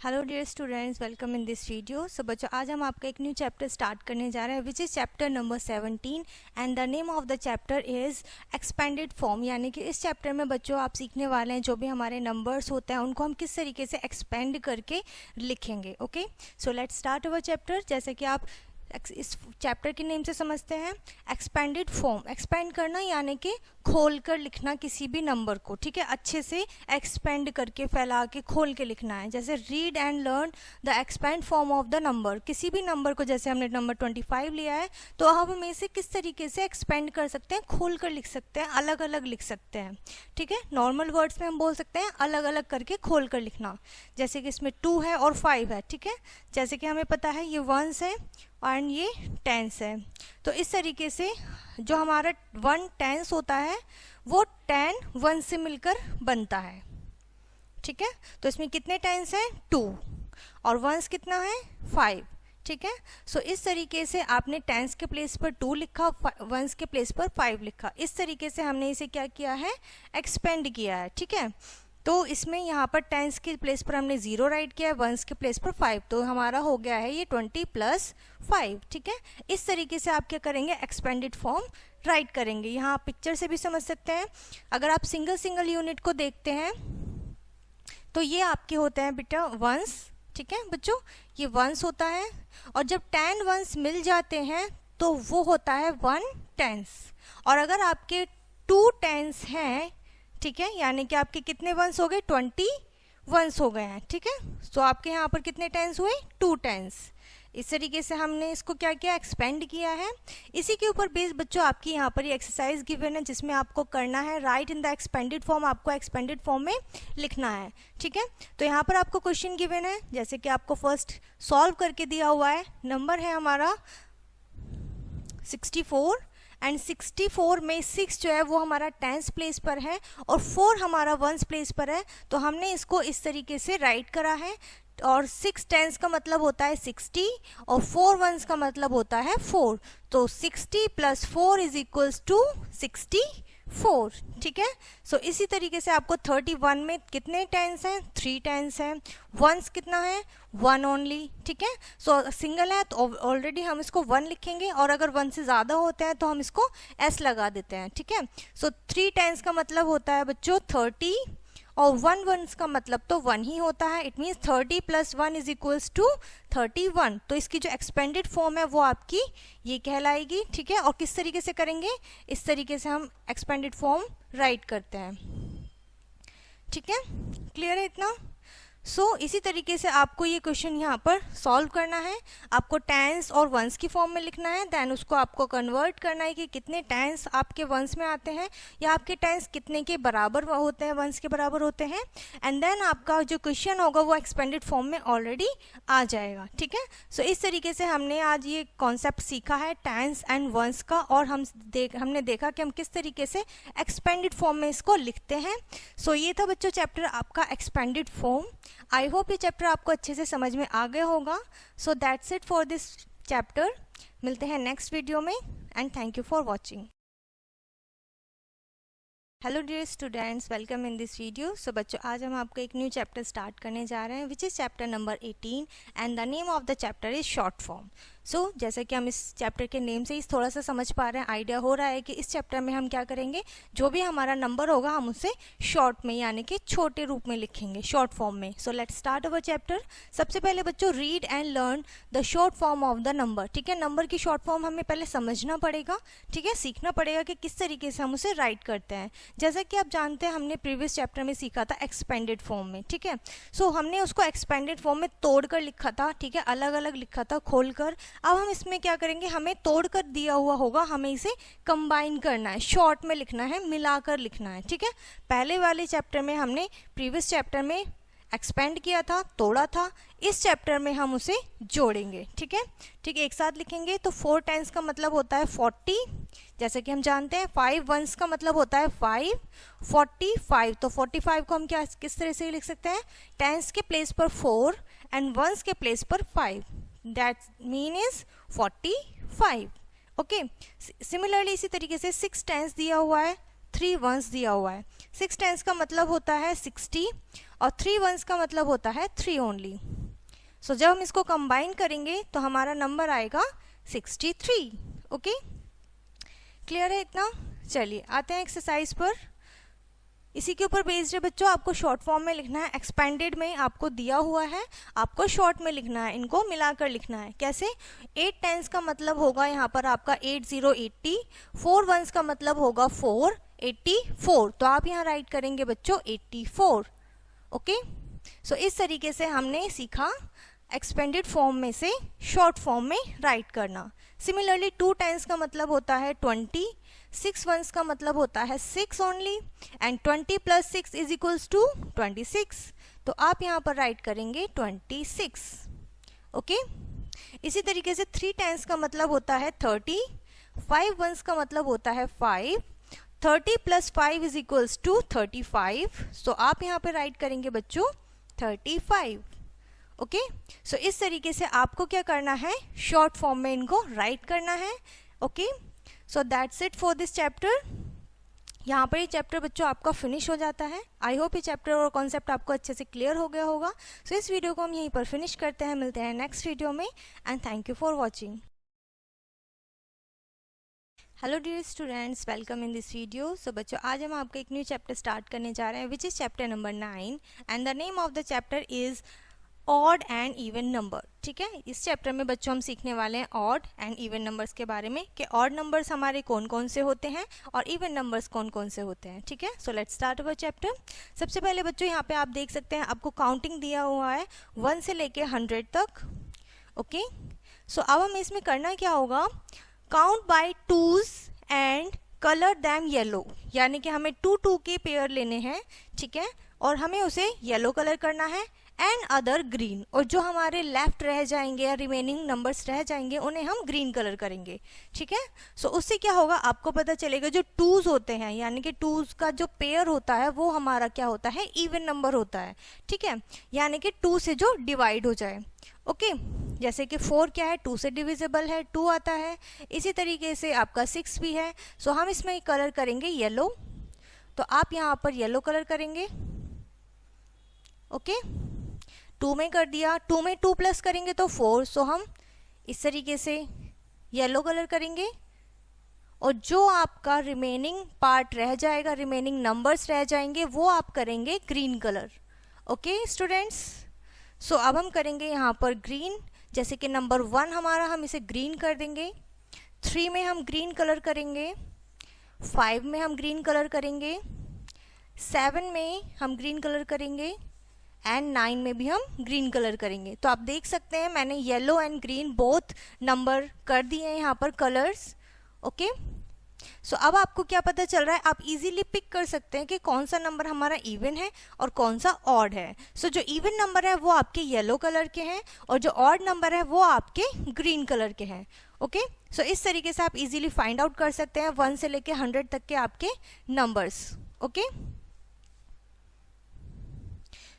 Hello dear students, welcome in this video. So बच्चों, आज हम आपका एक न्यू चैप्टर स्टार्ट करने जा रहे हैं which is chapter number 17 and the name of the chapter is expanded form. यानी कि इस चैप्टर में बच्चों आप सीखने वाले हैं जो भी हमारे नंबर्स होते हैं उनको हम किस तरीके से एक्सपेंड करके लिखेंगे। Okay, so let's start our chapter. जैसे कि आप इस चैप्टर के नेम से समझते हैं, एक्सपेंडेड फॉर्म। एक्सपेंड करना यानी कि खोल कर लिखना किसी भी नंबर को, ठीक है, अच्छे से एक्सपेंड करके, फैला के, खोल के लिखना है। जैसे read and learn the expand form of the number. किसी भी नंबर को, जैसे हमने नंबर 25 लिया है, तो अब हम इसे किस तरीके से एक्सपेंड कर सकते हैं, खोल कर लिख सकते हैं, अलग अलग लिख सकते हैं। ठीक है, नॉर्मल वर्ड्स में हम बोल सकते हैं अलग अलग करके खोल कर लिखना। जैसे कि इसमें 2 है और 5 है, ठीक है। जैसे कि हमें पता है ये 1s है एंड ये 10s है, तो इस तरीके से जो हमारा 1 10s होता है वो 10 1 से मिलकर बनता है। ठीक है, तो इसमें कितने 10s हैं, 2, और 1s कितना है, 5। ठीक है, सो इस तरीके से आपने 10s के प्लेस पर 2 लिखा, 1s के प्लेस पर 5 लिखा। इस तरीके से हमने इसे क्या किया है, एक्सपेंड किया है। ठीक है, तो इसमें यहाँ पर 10s के प्लेस पर हमने 0 राइट किया है, 1s के प्लेस पर 5, तो हमारा हो गया है ये 20 + 5। ठीक है, इस तरीके से आप क्या करेंगे, एक्सपेंडेड फॉर्म राइट करेंगे। यहाँ आप पिक्चर से भी समझ सकते हैं। अगर आप सिंगल सिंगल यूनिट को देखते हैं तो ये आपके होते हैं बेटा 1s। ठीक है बच्चों, ये 1s होता है, और जब 10 1s मिल जाते हैं तो वो होता है 1 10s। और अगर आपके 2 10s हैं, ठीक है, यानी कि आपके कितने 1s हो गए, 20 1s हो गए हैं। ठीक है, तो आपके यहाँ पर कितने 10s हुए, 2 10s। इस तरीके से हमने इसको क्या किया, एक्सपेंड किया है। इसी के ऊपर बेस बच्चों आपकी यहाँ पर ये एक्सरसाइज गिवन है जिसमें आपको करना है right in the expanded form. आपको एक्सपेंडेड फॉर्म में लिखना है। ठीक है, तो यहाँ पर आपको क्वेश्चन गिवन है, जैसे कि आपको फर्स्ट सॉल्व करके दिया हुआ है। नंबर है हमारा 64 एंड 64 में 6 जो है वो हमारा 10s प्लेस पर है और 4 हमारा 1s प्लेस पर है। तो हमने इसको इस तरीके से राइट करा है, और 6 10s का मतलब होता है 60 और 4 1s का मतलब होता है 4। तो 60 + 4 = 64। ठीक है, सो इसी तरीके से आपको 31 में कितने 10s हैं, 3 10s हैं। 1s कितना है, 1 ओनली। ठीक है, सो सिंगल है तो ऑलरेडी हम इसको 1 लिखेंगे, और अगर 1 से ज़्यादा होते हैं तो हम इसको s लगा देते हैं। ठीक है, सो 3 10s का मतलब होता है बच्चों 30, और 1 1s का मतलब तो 1 ही होता है। It means 30 + 1 = 31। तो इसकी जो एक्सपेंडेड फॉर्म है वो आपकी ये कहलाएगी। ठीक है, और किस तरीके से करेंगे, इस तरीके से हम एक्सपेंडेड फॉर्म राइट करते हैं। ठीक है, क्लियर है इतना। इसी तरीके से आपको ये क्वेश्चन यहाँ पर सॉल्व करना है। आपको 10s और 1s की फॉर्म में लिखना है, देन उसको आपको कन्वर्ट करना है कि कितने 10s आपके 1s में आते हैं, या आपके 10s कितने के बराबर होते हैं, 1s के बराबर होते हैं। एंड देन आपका जो क्वेश्चन होगा वो एक्सपेंडेड फॉर्म में ऑलरेडी आ जाएगा। ठीक है, इस तरीके से हमने आज ये कॉन्सेप्ट सीखा है 10s एंड 1s का, और हमने देखा कि हम किस तरीके से एक्सपेंडेड फॉर्म में इसको लिखते हैं। ये था बच्चों चैप्टर आपका एक्सपेंडेड फॉर्म। आई होप ये चैप्टर आपको अच्छे से समझ में आ गया होगा। So that's it for this chapter. मिलते हैं नेक्स्ट वीडियो में, and thank you for watching. Hello dear students, welcome in this video. बच्चों, आज हम आपको एक न्यू चैप्टर स्टार्ट करने जा रहे हैं which is chapter number 18 and the name of the chapter is short form. जैसे कि हम इस चैप्टर के नेम से ही थोड़ा सा समझ पा रहे हैं, आइडिया हो रहा है कि इस चैप्टर में हम क्या करेंगे, जो भी हमारा नंबर होगा हम उसे शॉर्ट में यानी कि छोटे रूप में लिखेंगे, शॉर्ट फॉर्म में। Let's start our chapter. सबसे पहले बच्चों read and learn the short form of the number. ठीक है, नंबर की शॉर्ट फॉर्म हमें पहले समझना पड़ेगा। ठीक है, सीखना पड़ेगा कि किस तरीके से हम उसे राइट करते हैं। जैसा कि आप जानते हैं हमने प्रीवियस चैप्टर में सीखा था एक्सपेंडेड फॉर्म में। ठीक है, हमने उसको एक्सपेंडेड फॉर्म में तोड़कर लिखा था। ठीक है, अलग अलग लिखा था खोलकर। अब हम इसमें क्या करेंगे, हमें तोड़कर दिया हुआ होगा, हमें इसे कंबाइन करना है, शॉर्ट में लिखना है, मिलाकर लिखना है। ठीक है, पहले वाले चैप्टर में हमने प्रीवियस चैप्टर में एक्सपेंड किया था, तोड़ा था। इस चैप्टर में हम उसे जोड़ेंगे। ठीक है, एक साथ लिखेंगे। तो 4 10s का मतलब होता है 40, जैसे कि हम जानते हैं। 5 1s का मतलब होता है 5, 45। तो 45 को हम किस तरह से लिख सकते हैं, 10s के प्लेस पर 4 एंड 1s के प्लेस पर 5, that mean is 45। Okay, similarly इसी तरीके से 6 10s दिया हुआ है, 3 1s दिया हुआ है। 6 टेंस का मतलब होता है 60 और 3 वंस का मतलब होता है 3 ओनली। सो जब हम इसको कंबाइन करेंगे तो हमारा नंबर आएगा 63। ओके, क्लियर है इतना? चलिए आते हैं एक्सरसाइज पर। इसी के ऊपर बेस्ड है बच्चों, आपको शॉर्ट फॉर्म में लिखना है। एक्सपेंडेड में आपको दिया हुआ है, आपको शॉर्ट में लिखना है, इनको मिलाकर लिखना है। कैसे? 8 टेंस का मतलब होगा यहाँ पर आपका 8080, 4 वंस का मतलब होगा 484, तो आप यहाँ राइट करेंगे बच्चों 84। ओके, सो इस तरीके से हमने सीखा एक्सपेंडेड फॉर्म में से शॉर्ट फॉर्म में राइट करना। सिमिलरली 2 टेंस का मतलब होता है 20, 6 वंस का मतलब होता है 6 ओनली, एंड 20 + 6 = 26, तो आप यहाँ पर राइट करेंगे 26। ओके, इसी तरीके से 3 टेंस का मतलब होता है 30, 5 वंस का मतलब होता है 5, 30 + 5 = 35, सो आप यहाँ पर राइट करेंगे बच्चों 35। ओके, सो इस तरीके से आपको क्या करना है, शॉर्ट फॉर्म में इनको राइट करना है। Okay, so that's it for this chapter. यहाँ पर ये चैप्टर बच्चों आपका फिनिश हो जाता है। आई होप ये चैप्टर और कॉन्सेप्ट आपको अच्छे से क्लियर हो गया होगा। सो इस वीडियो को हम यहीं पर फिनिश करते हैं, मिलते हैं नेक्स्ट वीडियो में, and thank you for watching. Hello dear students, welcome in this video. So बच्चों आज हम आपका एक न्यू चैप्टर स्टार्ट करने जा रहे हैं, which is chapter number 9, and the name of the chapter is odd and even number. ठीक है, इस चैप्टर में बच्चों हम सीखने वाले हैं ऑड एंड इवन नंबर्स के बारे में, कि ऑड नंबर्स हमारे कौन कौन से होते हैं और इवन नंबर्स कौन कौन से होते हैं। ठीक है, सो लेट्स स्टार्ट अवर चैप्टर। सबसे पहले बच्चों यहाँ पे आप देख सकते हैं, आपको काउंटिंग दिया हुआ है 1 से लेके 100 तक। ओके, सो अब हमें इसमें करना क्या होगा, count by twos and colour them yellow, यानी कि हमें 2 के पेयर लेने हैं। ठीक है, और हमें उसे येलो कलर करना है, एंड अदर ग्रीन, और जो हमारे लेफ्ट रह जाएंगे या रिमेनिंग नंबर्स रह जाएंगे उन्हें हम ग्रीन कलर करेंगे। ठीक है, सो उससे क्या होगा, आपको पता चलेगा जो टूज होते हैं, यानी कि टूज का जो पेयर होता है वो हमारा क्या होता है, इवन नंबर होता है। ठीक है, यानी कि 2 से जो डिवाइड हो जाए। ओके, जैसे कि 4 क्या है, 2 से डिविजिबल है, 2 आता है। इसी तरीके से आपका 6 भी है। सो हम इसमें कलर करेंगे येलो, तो आप यहाँ पर येलो कलर करेंगे। ओके, 2 में कर दिया, 2 में 2 प्लस करेंगे तो 4, सो हम इस तरीके से येलो कलर करेंगे, और जो आपका रिमेनिंग पार्ट रह जाएगा, रिमेनिंग नंबर्स रह जाएंगे, वो आप करेंगे ग्रीन कलर। ओके स्टूडेंट्स, सो अब हम करेंगे यहाँ पर ग्रीन, जैसे कि नंबर 1 हमारा, हम इसे ग्रीन कर देंगे। 3 में हम ग्रीन कलर करेंगे, 5 में हम ग्रीन कलर करेंगे, 7 में हम ग्रीन कलर करेंगे, एंड 9 में भी हम ग्रीन कलर करेंगे। तो आप देख सकते हैं मैंने yellow and green both number कर दिए हैं यहाँ पर कलर्स। ओके, सो अब आपको क्या पता चल रहा है, आप इजीली पिक कर सकते हैं कि कौन सा नंबर हमारा इवन है और कौन सा ऑड है। सो जो इवन नंबर है वो आपके येलो कलर के हैं, और जो ऑड नंबर है वो आपके ग्रीन कलर के हैं। ओके, सो इस तरीके से आप इजीली फाइंड आउट कर सकते हैं 1 से लेके 100 तक के आपके नंबर्स। ओके,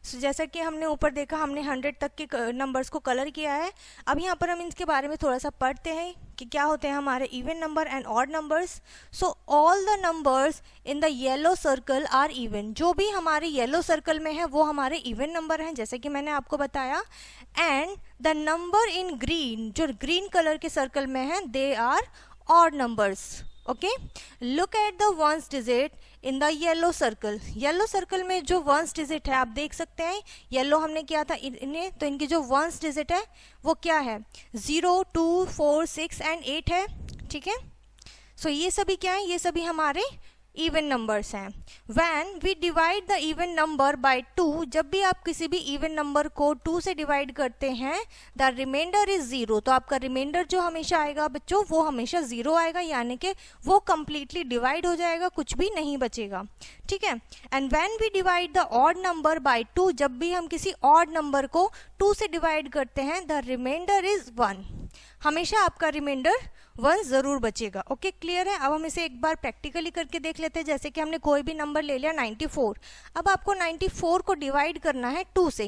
सो जैसा कि हमने ऊपर देखा, हमने 100 तक के नंबर्स को कलर किया है। अब यहाँ पर हम इनके बारे में थोड़ा सा पढ़ते हैं कि क्या होते हैं हमारे even number and odd numbers. So all the numbers in the yellow circle are even, जो भी हमारे येलो सर्कल में है वो हमारे इवन नंबर हैं, जैसे कि मैंने आपको बताया। And the number in green, जो ग्रीन कलर के सर्कल में है, they are odd numbers. Okay, look at the ones digit in the yellow circle. Yellow circle में जो वंस डिजिट है आप देख सकते हैं, येलो हमने किया था इन्हें, तो इनकी जो वंस डिजिट है वो क्या है, 0, 2, 4, 6 एंड 8 है। ठीक है, सो ये सभी क्या है, ये सभी हमारे इवन नंबर्स हैं। When we divide the even number by 2, जब भी आप किसी भी इवन नंबर को 2 से डिवाइड करते हैं, द रिमाइंडर इज 0, तो आपका रिमाइंडर जो हमेशा आएगा बच्चों वो हमेशा 0 आएगा, यानी कि वो कंप्लीटली डिवाइड हो जाएगा, कुछ भी नहीं बचेगा। ठीक है, and when we divide the odd number by 2, जब भी हम किसी ऑड नंबर को 2 से डिवाइड करते हैं, द रिमाइंडर इज 1, हमेशा आपका रिमाइंडर 1 जरूर बचेगा। ओके, क्लियर है? अब हम इसे एक बार प्रैक्टिकली करके देख लेते हैं। जैसे कि हमने कोई भी नंबर ले लिया 94, अब आपको 94 को डिवाइड करना है 2 से।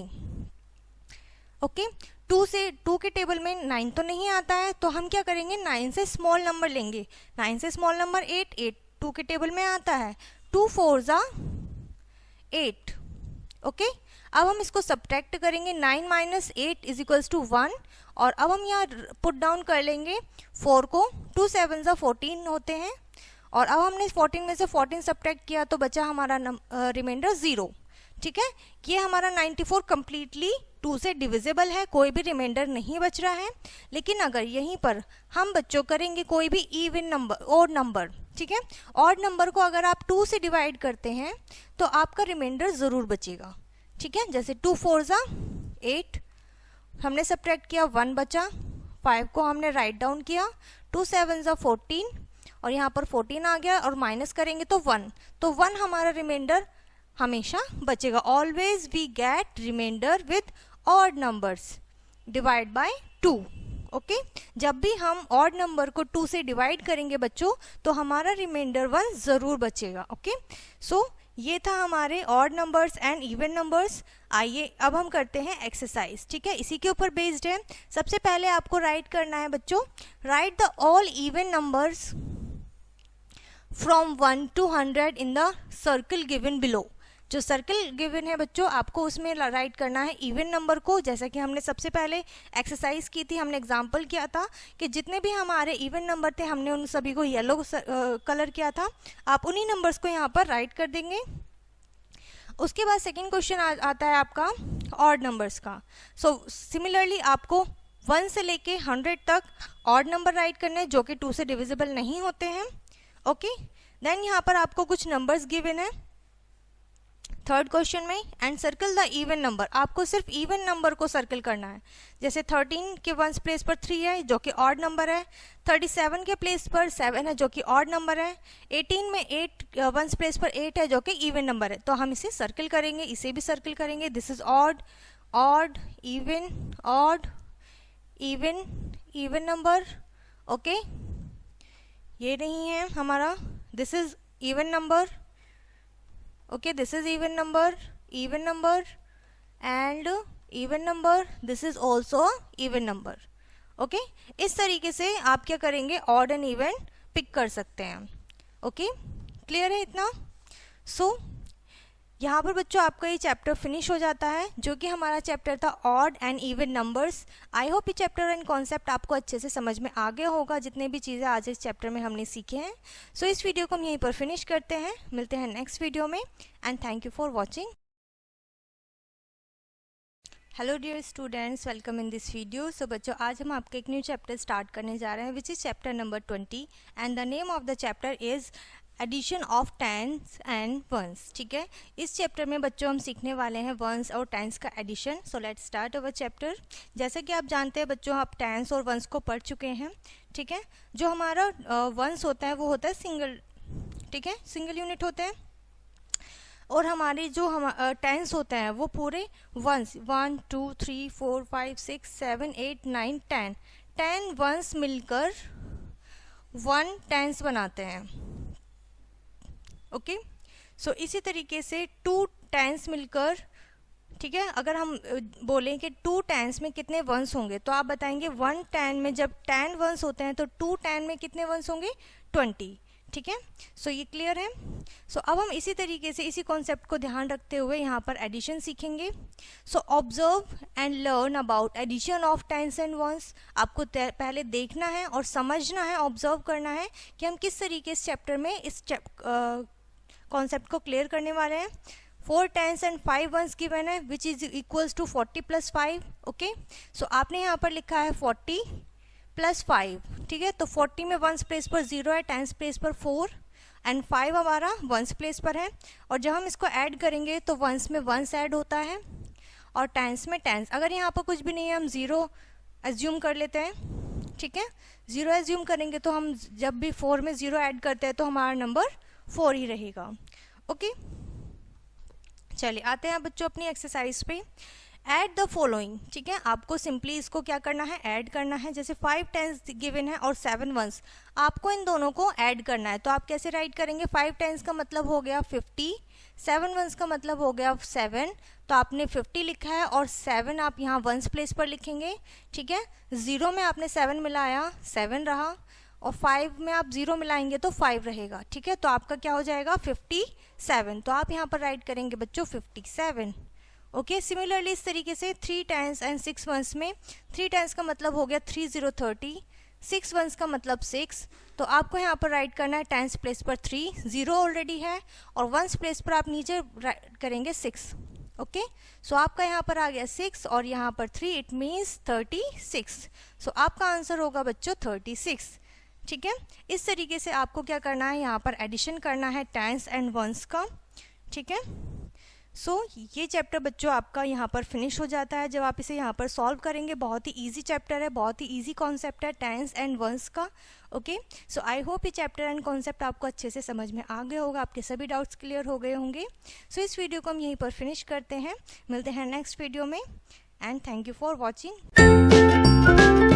ओके, 2 के टेबल में 9 तो नहीं आता है, तो हम क्या करेंगे, 9 से स्मॉल नंबर लेंगे। 9 से स्मॉल नंबर 8, 8 2 के टेबल में आता है। 2 4 जा 8। ओके, अब हम इसको सब्ट्रैक्ट करेंगे, 9 माइनस 8 इज इक्वल्स टू 1। और अब हम यहाँ पुट डाउन कर लेंगे 4 को, 2 7 14 होते हैं। और अब हमने 14 में से 14 सब्ट्रैक्ट किया तो बचा हमारा रिमाइंडर 0। ठीक है, ये हमारा 94 कम्प्लीटली 2 से डिविजिबल है, कोई भी रिमाइंडर नहीं बच रहा है। लेकिन अगर यहीं पर हम बच्चों करेंगे कोई भी इवन नंबर, ऑड नंबर, ठीक है, ऑड नंबर को अगर आप 2 से डिवाइड करते हैं तो आपका रिमाइंडर ज़रूर बचेगा। ठीक है, जैसे 2 4 ज़ा 8, हमने सब्ट्रैक्ट किया 1 बचा, 5 को हमने राइट डाउन किया, 2 7 ज़ा 14 और यहाँ पर 14 आ गया और माइनस करेंगे तो 1, तो 1 हमारा रिमाइंडर हमेशा बचेगा। Always we get reminder with odd numbers divide by 2। Okay, जब भी हम ऑड नंबर को 2 से डिवाइड करेंगे बच्चों तो हमारा रिमाइंडर 1 जरूर बचेगा। ओके, सो ये था हमारे odd numbers and even numbers. आइए अब हम करते हैं एक्सरसाइज। ठीक है, इसी के ऊपर बेस्ड है। सबसे पहले आपको राइट करना है बच्चों, right the all even numbers from 1 to 100 in the circle given below. जो सर्कल गिवन है बच्चों आपको उसमें राइट करना है इवन नंबर को। जैसा कि हमने सबसे पहले एक्सरसाइज की थी, हमने एग्जांपल किया था कि जितने भी हमारे इवन नंबर थे हमने उन सभी को येलो कलर किया था। आप उन्हीं नंबर्स को यहाँ पर राइट कर देंगे। उसके बाद सेकेंड क्वेश्चन आता है आपका ऑड नंबर्स का। सो सिमिलरली आपको 1 से लेके 100 तक ऑड नंबर राइट करने हैं जो कि 2 से डिविजिबल नहीं होते हैं। ओके, देन यहाँ पर आपको कुछ नंबर्स गिवन है थर्ड क्वेश्चन में, and circle the even number. आपको सिर्फ इवन नंबर को सर्कल करना है। जैसे 13 के वंस प्लेस पर 3 है जो कि ऑड नंबर है, 37 के प्लेस पर 7 है जो कि ऑड नंबर है, 18 में 8 वंस प्लेस पर 8 है जो कि इवन नंबर है। तो हम इसे सर्कल करेंगे, इसे भी सर्कल करेंगे। This is odd, odd, even, odd, even, even number. Okay, ये नहीं है हमारा, this is even number. Okay, this is even number, even number and even number, this is also even number. Okay, इस तरीके से आप क्या करेंगे, ऑड एंड इवन पिक कर सकते हैं। ओके, क्लियर है इतना? सो यहाँ पर बच्चों आपका ये चैप्टर फिनिश हो जाता है जो कि हमारा चैप्टर था odd and even numbers. I hope ये चैप्टर एंड कॉन्सेप्ट आपको अच्छे से समझ में आ गया होगा, जितने भी चीज़ें आज इस चैप्टर में हमने सीखे हैं। सो इस वीडियो को हम यहीं पर फिनिश करते हैं, मिलते हैं नेक्स्ट वीडियो में and thank you for watching. Hello dear students, welcome in this video. So बच्चों आज हम आपके एक न्यू चैप्टर स्टार्ट करने जा रहे हैं which is chapter number 20 and the name of the chapter is addition of tens and ones. ठीक है, इस चैप्टर में बच्चों हम सीखने वाले हैं वंस और टेंस का addition. So let's start our chapter. जैसा कि आप जानते हैं बच्चों, आप टेंस और वंस को पढ़ चुके हैं। ठीक है, जो हमारा वंस होता है वो होता है सिंगल, ठीक है, सिंगल यूनिट होते हैं। और हमारे जो हम टेंस होते हैं वो पूरे वंस 1 2 3 4 5 6 7 8 9 10 10 वंस मिलकर 1 टेंस बनाते हैं। ओके, सो इसी तरीके से 2 टेंस मिलकर, ठीक है, अगर हम बोलें कि 2 टेंस में कितने वंस होंगे तो आप बताएंगे 1 10 में जब 10 वंस होते हैं तो 2 10 में कितने वंस होंगे, 20। ठीक है, सो ये क्लियर है। सो अब हम इसी तरीके से इसी कॉन्सेप्ट को ध्यान रखते हुए यहाँ पर एडिशन सीखेंगे। So observe and learn about addition of tens and ones. आपको पहले देखना है और समझना है, ऑब्जर्व करना है कि हम किस तरीके इस चैप्टर में इस कॉन्सेप्ट को क्लियर करने वाले हैं। 4 टेंस एंड 5 वंस गिवन है which is equals to 40 + 5। Okay, so आपने यहाँ पर लिखा है 40 + 5। ठीक है, तो 40 में वंस प्लेस पर 0 है, टेंस प्लेस पर 4 एंड 5 हमारा वंस प्लेस पर है। और जब हम इसको ऐड करेंगे तो वंस में वंस ऐड होता है और टेंस में टेंस। अगर यहाँ पर कुछ भी नहीं है हम 0 एज्यूम कर लेते हैं। ठीक है, 0 एज्यूम करेंगे तो हम जब भी 4 में 0 ऐड करते हैं तो हमारा नंबर 4 ही रहेगा। ओके, चलिए आते हैं बच्चों अपनी एक्सरसाइज पे। Add the following. ठीक है, आपको सिंपली इसको क्या करना है, ऐड करना है। जैसे 5 टेंस गिवन है और 7 वंस, आपको इन दोनों को ऐड करना है। तो आप कैसे राइट करेंगे, 5 टेंस का मतलब हो गया 50, 7 वंस का मतलब हो गया 7। तो आपने 50 लिखा है और 7 आप यहाँ वंस प्लेस पर लिखेंगे। ठीक है, 0 में आपने 7 मिलाया, 7 रहा और 5 में आप 0 मिलाएंगे तो 5 रहेगा, ठीक है। तो आपका क्या हो जाएगा 57। तो आप यहाँ पर राइट करेंगे बच्चों 57। ओके, सिमिलरली इस तरीके से 3 10s एंड 6 1s में 3 10s का मतलब हो गया 3 0 30, 6 1s का मतलब 6। तो आपको यहाँ पर राइट करना है 10s प्लेस पर 3, 0 ऑलरेडी है, और 1s प्लेस पर आप नीचे राइट करेंगे 6। ओके, सो आपका यहाँ पर आ गया 6 और यहाँ पर 3, इट मीन्स 36। सो आपका आंसर होगा बच्चों 36, ठीक है। इस तरीके से आपको क्या करना है, यहाँ पर एडिशन करना है 10s एंड 1s का, ठीक है। सो ये चैप्टर बच्चों आपका यहाँ पर फिनिश हो जाता है जब आप इसे यहाँ पर सॉल्व करेंगे। बहुत ही इजी चैप्टर है, बहुत ही इजी कॉन्सेप्ट है 10s एंड 1s का। ओके, सो आई होप ये चैप्टर एंड कॉन्सेप्ट आपको अच्छे से समझ में आ गया होगा, आपके सभी डाउट्स क्लियर हो गए होंगे। सो इस वीडियो को हम यहीं पर फिनिश करते हैं, मिलते हैं नेक्स्ट वीडियो में, and thank you for watching.